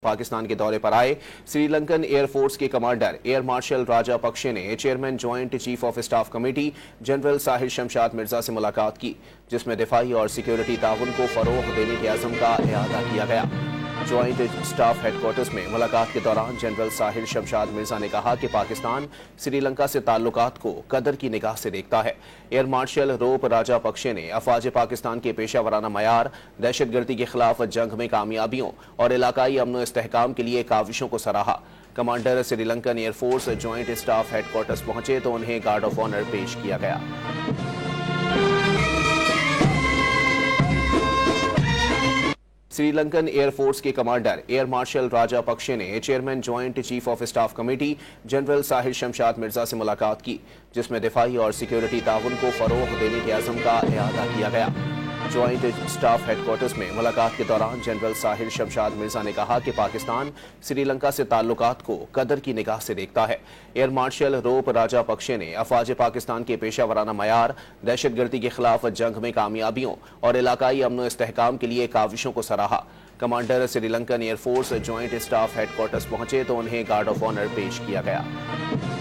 पाकिस्तान के दौरे पर आए श्रीलंकन एयरफोर्स के कमांडर एयर मार्शल राजापक्षे ने chairman joint chief of staff committee general Sahir Shamshad Mirza से मुलाकात की, जिसमें दिफाई और सिक्योरिटी ताउन को फरोग देने के अज़म का इआदा किया गया। ज्वाइंट स्टाफ हेडक्वार्टर्स में मुलाकात के दौरान जनरल साहिर शमशाद मिर्जा ने कहा कि पाकिस्तान श्रीलंका से ताल्लुकात को कदर की निगाह से देखता है। एयर मार्शल रोप राजापक्षे ने अफवाज पाकिस्तान के पेशा वराना मयार, दहशतगर्दी के खिलाफ जंग में कामयाबियों और इलाकाई अमन व इस्तेहकाम के लिए काविशों को सराहा। Commander Sri Lankan air force joint staff headquarters पहुंचे तो उन्हें गार्ड ऑफ ऑनर पेश किया गया। श्रीलंकन एयरफोर्स के कमांडर एयर मार्शल राजापक्षे ने chairman joint chief of staff committee general Sahir Shamshad Mirza से मुलाकात की, जिसमें दिफाई और सिक्योरिटी ताउन को फरोग देने के अज़म का इआदा किया गया। ज्वाइंट स्टाफ हेडक्वार्टर्स में मुलाकात के दौरान जनरल साहिर शमशाद मिर्जा ने कहा कि पाकिस्तान श्रीलंका से ताल्लुकात को कदर की निगाह से देखता है। एयर मार्शल रोप राजापक्षे ने अफवाज पाकिस्तान के पेशा वराना मयार, दहशतगर्दी के खिलाफ जंग में कामयाबियों और इलाकाई अमन व इस्तेहकाम के लिए काविशों को सराहा। Commander Sri Lankan air force joint staff headquarters पहुंचे तो उन्हें गार्ड ऑफ ऑनर पेश किया गया।